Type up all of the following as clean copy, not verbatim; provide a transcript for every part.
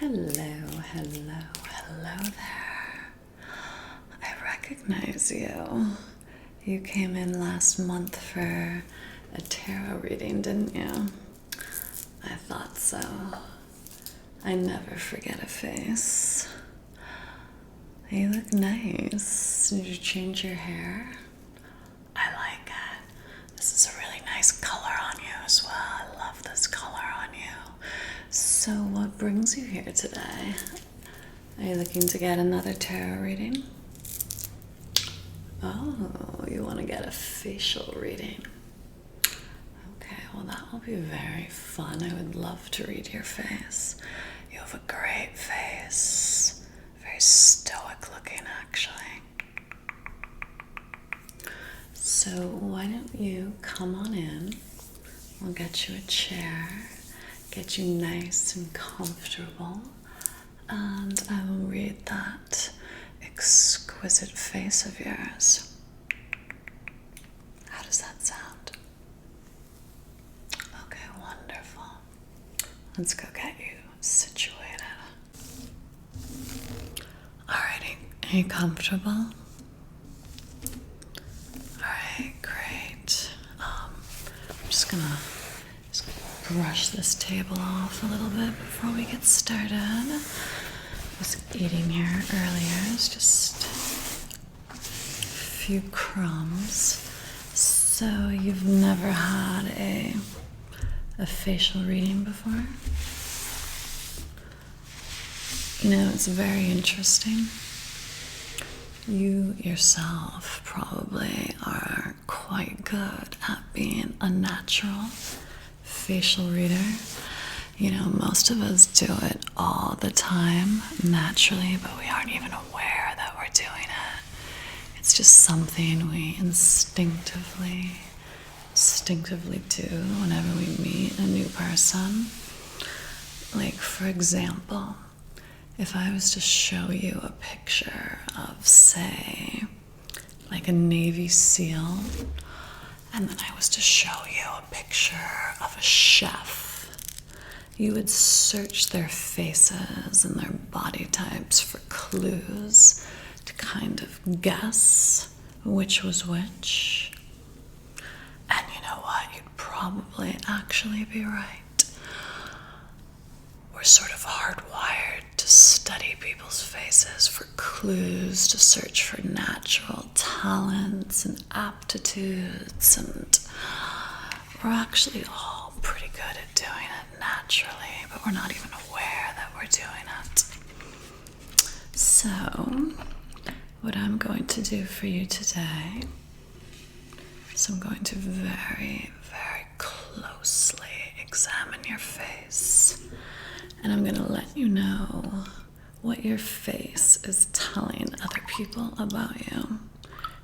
Hello, hello, hello there. I recognize you. You came in last month for a tarot reading, didn't you? I thought so. I never forget a face. You look nice. Did you change your hair? I like it. This is a really nice color on you as well. I love this color on you. So what brings you here today? Are you looking to get another tarot reading? Oh, you want to get a facial reading. Okay, well that will be very fun. I would love to read your face. You have a great face. Very stoic looking, actually. So why don't you come on in? We'll get you a chair, get you nice and comfortable, and I will read that exquisite face of yours. How does that sound? Okay, wonderful. Let's go get you situated. Alrighty, are you comfortable? Alright, great. I'm just gonna brush this table off a little bit before we get started. I was eating here earlier. It's just a few crumbs. So you've never had a facial reading before? You know, it's very interesting. You yourself probably are quite good at being a natural facial reader. You know, most of us do it all the time naturally, but we aren't even aware that we're doing it. It's just something we instinctively do whenever we meet a new person. Like, for example, if I was to show you a picture of, say, like a Navy SEAL, and then I was to show you a picture of a chef, you would search their faces and their body types for clues to kind of guess which was which. And you know what? You'd probably actually be right. We're sort of hardwired to study people's faces for clues, to search for natural talents and aptitudes, and we're actually all pretty good at doing it naturally, but we're not even aware that we're doing it. So, what I'm going to do for you today is I'm going to very, very closely examine your face. And I'm going to let you know what your face is telling other people about you.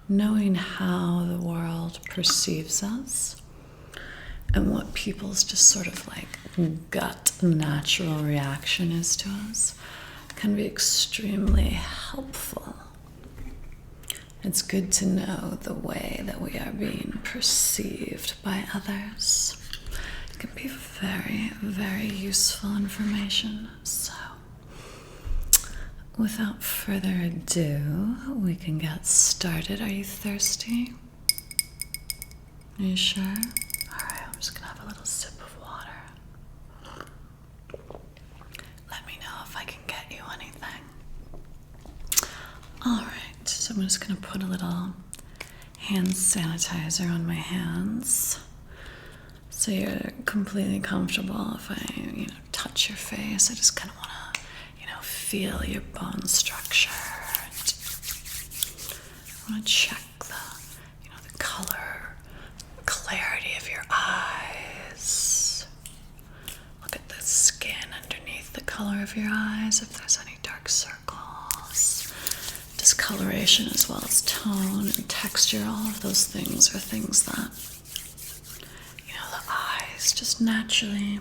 Knowing how the world perceives us and what people's just sort of like gut natural reaction is to us can be extremely helpful. It's good to know the way that we are being perceived by others. It can be very, very useful information. So, without further ado, we can get started. Are you thirsty? Are you sure? Alright, I'm just gonna have a little sip of water. Let me know if I can get you anything. Alright, so I'm just gonna put a little hand sanitizer on my hands. So you're completely comfortable if I, touch your face. I just kind of want to, feel your bone structure. I want to check the color, clarity of your eyes. Look at the skin underneath the color of your eyes, if there's any dark circles. Discoloration as well as tone and texture, all of those things are things that the eyes just naturally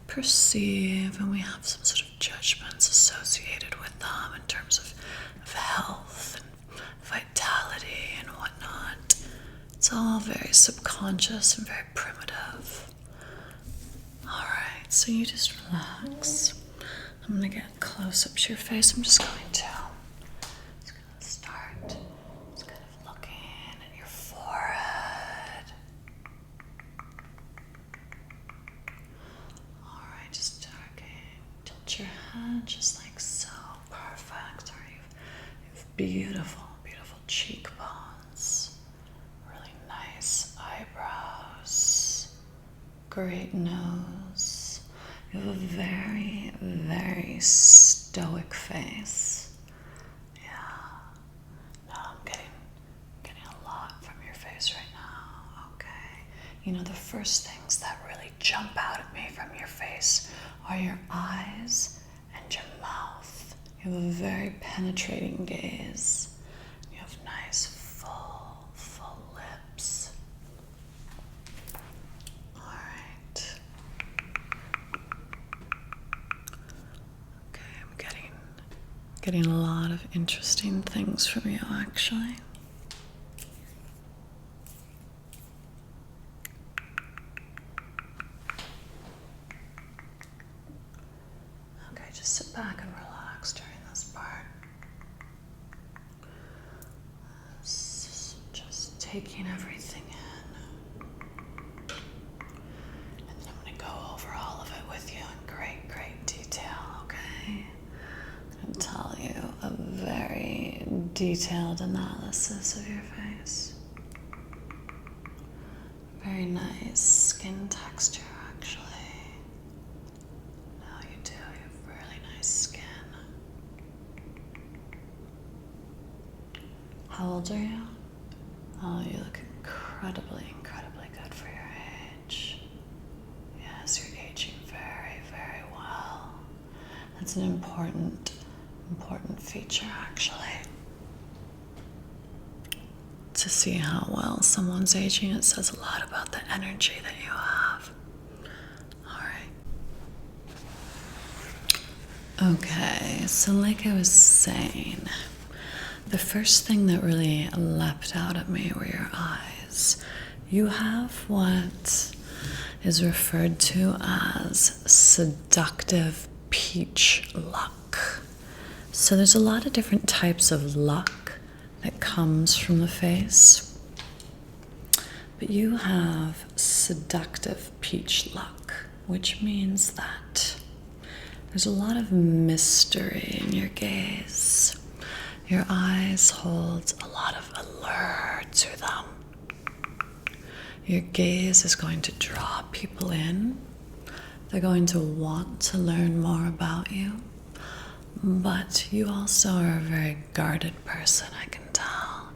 perceive, and we have some sort of judgments associated with them in terms of health and vitality and whatnot. It's all very subconscious and very primitive. Alright, so you just relax. I'm gonna get close up to your face. I'm just going to start just kind of looking at your forehead. Alright, just tilt your head just like so. Perfect. You've beautiful, beautiful cheekbones. Really nice eyebrows. Great nose. You have a very, very stoic face. Yeah. Now I'm getting a lot from your face right now. Okay. You know, the first things that really jump out at me from your face are your eyes and your mouth. You have a very penetrating gaze. You have nice, full lips. All right. Okay, I'm getting a lot of interesting things from you, actually. Okay, just sit back and relax during this part. Just taking everything in. And then I'm going to go over all of it with you in great detail, okay? I'm going to tell you a very detailed analysis of your face. Very nice skin texture, actually. No, you do. You have really nice skin. How old are you? Oh, you look incredibly good for your age. Yes, you're aging very well. That's an important feature, actually. To see how well someone's aging, it says a lot about the energy that you have. Alright. Okay, so like I was saying, the first thing that really leapt out at me were your eyes. You have what is referred to as seductive peach luck. So there's a lot of different types of luck that comes from the face, but you have seductive peach luck, which means that there's a lot of mystery in your gaze. Your eyes hold a lot of allure to them. Your gaze is going to draw people in. They're going to want to learn more about you. But you also are a very guarded person, I can tell.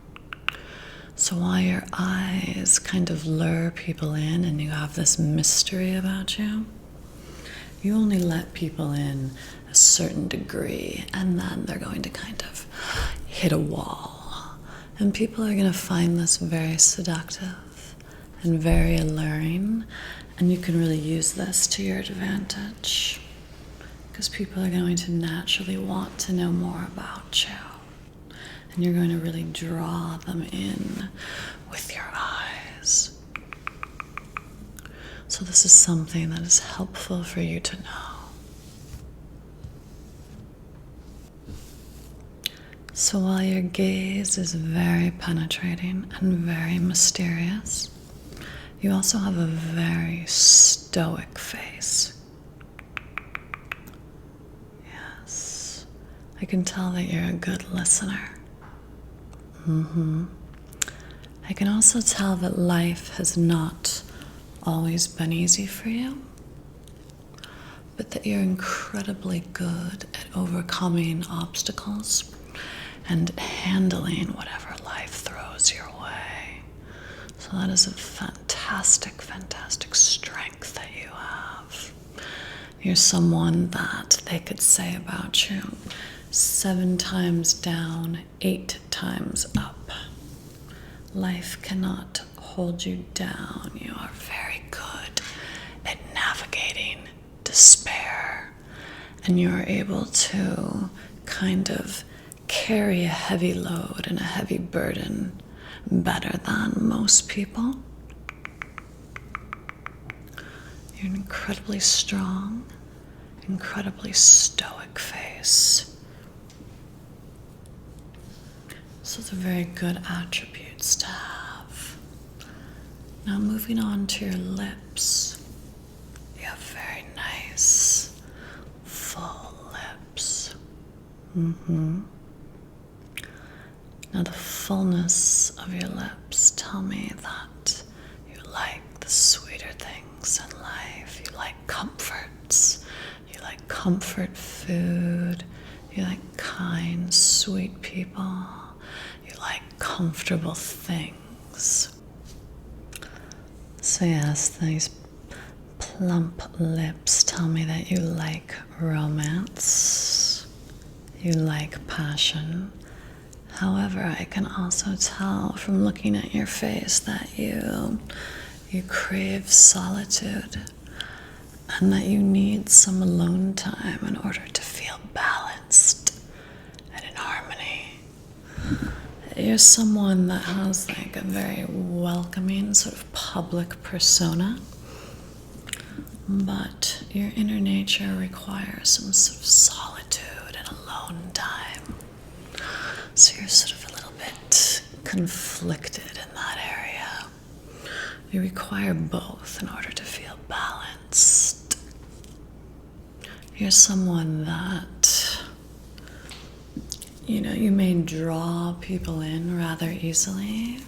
So while your eyes kind of lure people in and you have this mystery about you, you only let people in a certain degree, and then they're going to kind of hit a wall. And people are going to find this very seductive and very alluring, and you can really use this to your advantage, because people are going to naturally want to know more about you, and you're going to really draw them in with your eyes. So this is something that is helpful for you to know. So while your gaze is very penetrating and very mysterious, you also have a very stoic face. Yes, I can tell that you're a good listener. I can also tell that life has not always been easy for you, but that you're incredibly good at overcoming obstacles and handling whatever life throws your way. So that is a fantastic strength that you have. You're someone that they could say about you, 7 times down, 8 times up. Life cannot hold you down. You are very good at navigating despair, and you are able to kind of carry a heavy load and a heavy burden better than most people. You're an incredibly strong, incredibly stoic face. So those are very good attributes to have. Now moving on to your lips. You have very nice, full lips. Now the fullness of your lips tell me that you like the sweeter things in life. You like comforts. You like comfort food. You like kind, sweet people. You like comfortable things. So yes, these plump lips tell me that you like romance. You like passion. However, I can also tell from looking at your face that you crave solitude and that you need some alone time in order to feel balanced and in harmony. You're someone that has like a very welcoming sort of public persona, but your inner nature requires some sort of solitude and alone time. So you're sort of a little bit conflicted in that area. You require both in order to feel balanced. You're someone that, you may draw people in rather easily.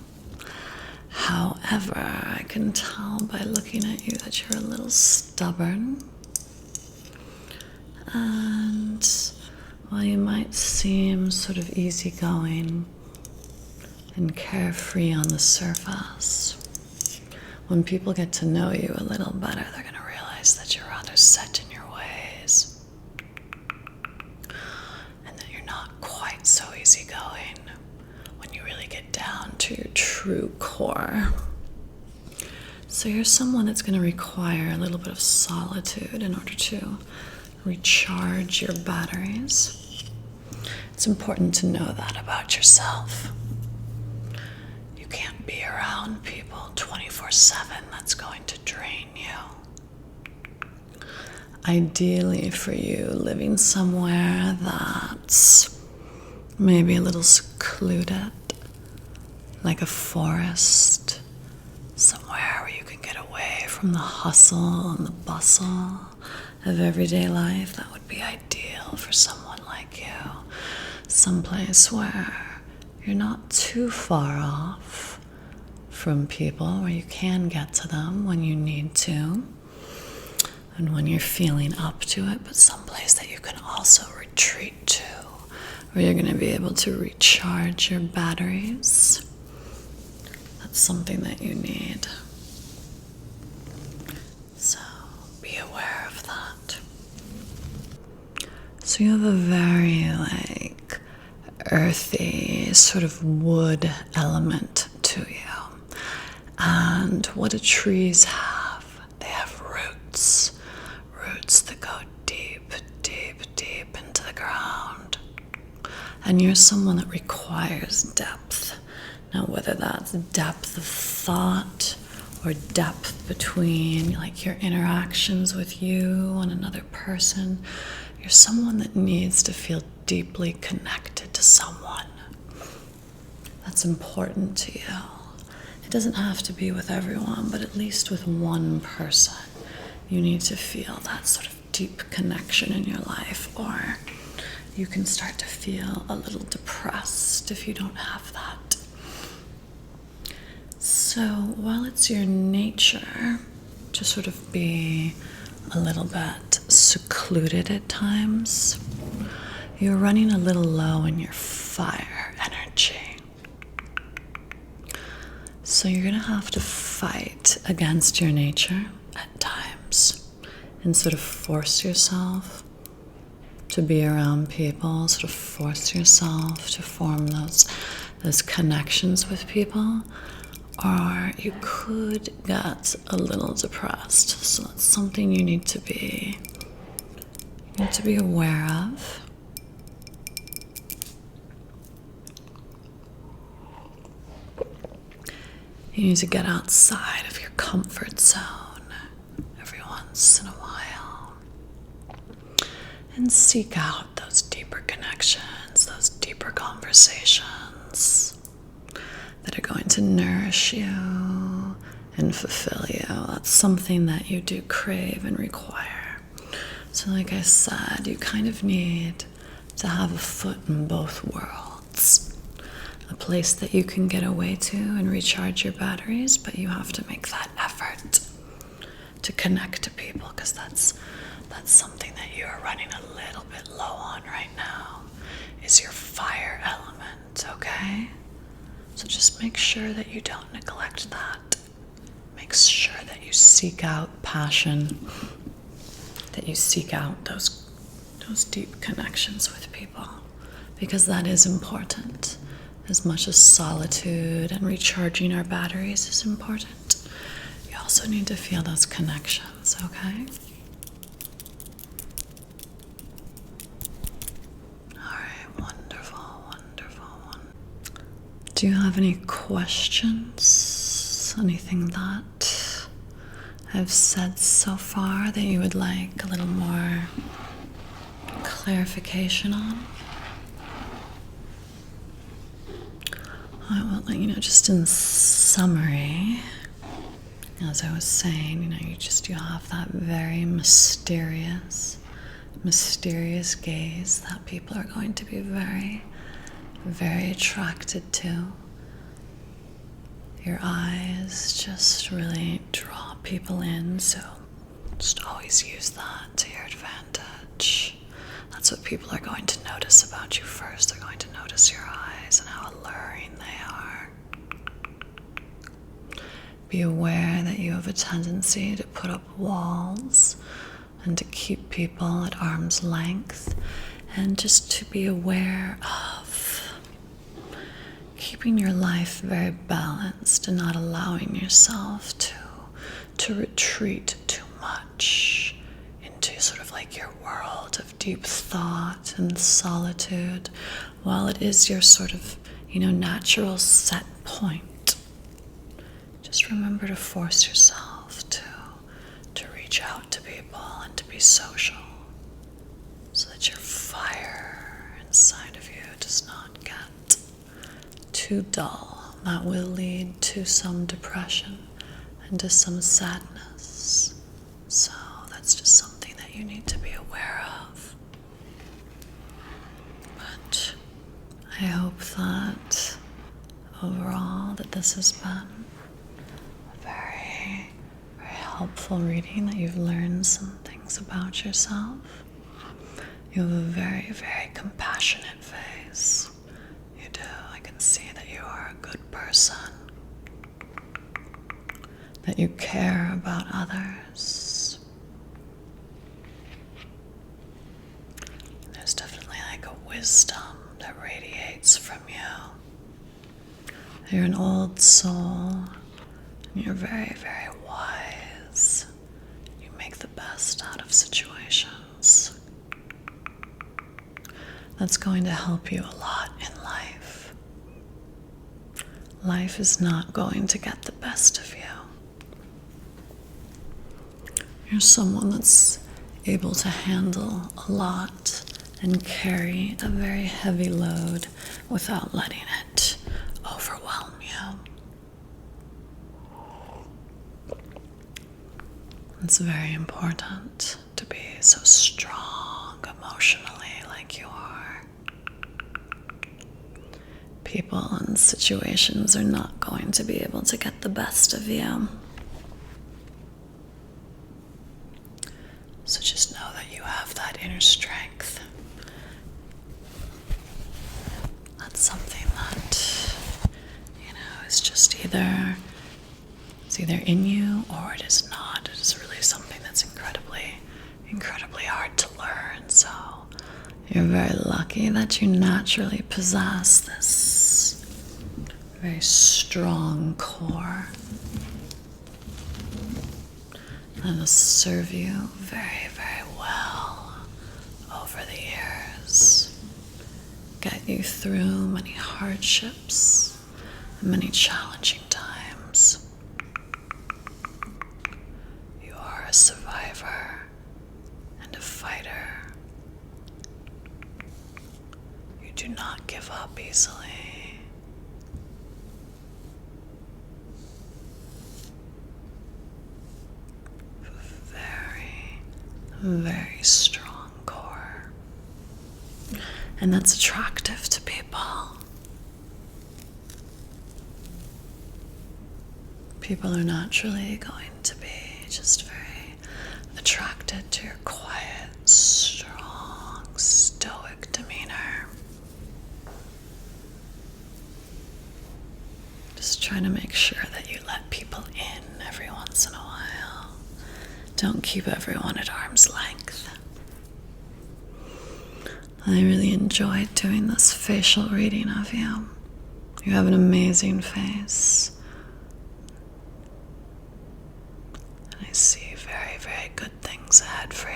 However, I can tell by looking at you that you're a little stubborn. And while you might seem sort of easygoing and carefree on the surface, when people get to know you a little better, they're going to realize that you're rather set in your ways and that you're not quite so easygoing when you really get down to your true core. So you're someone that's going to require a little bit of solitude in order to recharge your batteries. It's important to know that about yourself. You can't be around people 24/7. That's going to drain you. Ideally for you, living somewhere that's maybe a little secluded, like a forest, somewhere where you can get away from the hustle and the bustle of everyday life. That would be ideal for someone like you. Someplace where you're not too far off from people, where you can get to them when you need to and when you're feeling up to it, but someplace that you can also retreat to, where you're going to be able to recharge your batteries. That's something that you need. So be aware of that. So you have a very earthy sort of wood element to you. And what do trees have? They have roots that go deep, deep, deep into the ground. And you're someone that requires depth. Now, whether that's depth of thought or depth between your interactions with you and another person, you're someone that needs to feel deeply connected to someone. That's important to you. It doesn't have to be with everyone, but at least with one person. You need to feel that sort of deep connection in your life, or you can start to feel a little depressed if you don't have that. So while it's your nature to sort of be a little bit secluded at times, you're running a little low in your fire energy. So you're going to have to fight against your nature at times and sort of force yourself to be around people, sort of force yourself to form those connections with people, or you could get a little depressed. So that's something you need to be aware of. You need to get outside of your comfort zone every once once in a while and seek out those deeper connections, those deeper conversations that are going to nourish you and fulfill you. That's something that you do crave and require. So like I said, you kind of need to have a foot in both worlds. A place that you can get away to and recharge your batteries, but you have to make that effort to connect to people, because that's something that you are running a little bit low on right now, is your fire element, okay? So just make sure that you don't neglect that. Make sure that you seek out passion, that you seek out those deep connections with people, because that is important. As much as solitude and recharging our batteries is important, you also need to feel those connections, okay? Alright, wonderful, wonderful. Do you have any questions? Anything that I've said so far that you would like a little more clarification on? Well, just in summary, as I was saying, you have that very mysterious gaze that people are going to be very, very attracted to. Your eyes just really draw people in, so just always use that to your advantage. That's what people are going to notice about you first. They're going to notice your eyes and how alluring they are. Be aware that you have a tendency to put up walls and to keep people at arm's length, and just to be aware of keeping your life very balanced and not allowing yourself to retreat too much into sort of like your world of deep thought and solitude. While it is your sort of, natural set point, just remember to force yourself to reach out to people and to be social, so that your fire inside of you does not get too dull. That will lead to some depression and to some sadness. So that's just something that you need to be aware of. But I hope that overall that this has been a very, very helpful reading, that you've learned some things about yourself. You have a very, very compassionate face. You do. I can see that you are a good person, that you care about others. There's definitely like a wisdom that radiates from you. You're an old soul, and you're very, very wise. You make the best out of situations. That's going to help you a lot in life. Life is not going to get the best of you. You're someone that's able to handle a lot and carry a very heavy load without letting it overwhelm you. It's very important to be so strong emotionally like you are. People and situations are not going to be able to get the best of you. So just know that you have that inner strength. That's something that, is just either in you or it is not. It is really something that's incredibly hard to learn. So you're very lucky that you naturally possess this very strong core that will serve you very, very well over the years, get you through many hardships and many challenging times. You are a survivor. of fighter. You do not give up easily. Very, very strong core. And that's attractive to people. People are naturally going to be just very attracted to your quiet, strong, stoic demeanor. Just trying to make sure that you let people in every once in a while. Don't keep everyone at arm's length. I really enjoyed doing this facial reading of you. You have an amazing face. And I see very, very good things ahead for you.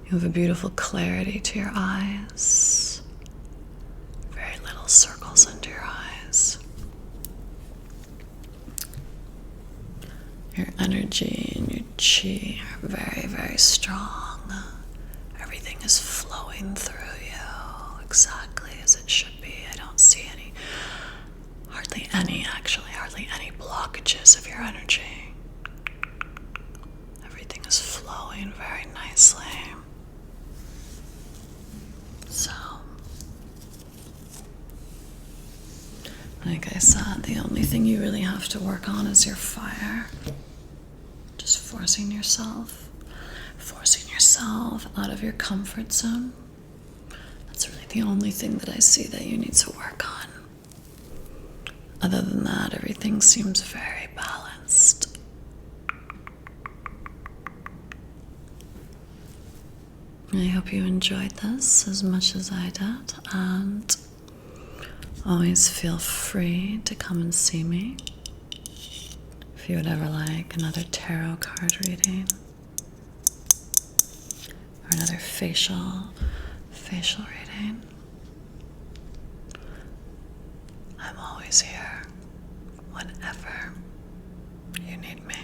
You have a beautiful clarity to your eyes. Very little circles under your eyes. Your energy and your chi are very, very strong. Everything is flowing through you exactly as it should be. I don't see hardly any blockages of your energy. Everything is flowing very nicely. So, like I said, the only thing you really have to work on is your fire. Just forcing yourself out of your comfort zone. That's really the only thing that I see that you need to work on. Other than that, everything seems very balanced. I hope you enjoyed this as much as I did, and always feel free to come and see me if you would ever like another tarot card reading or another facial reading. I'm always here whenever you need me.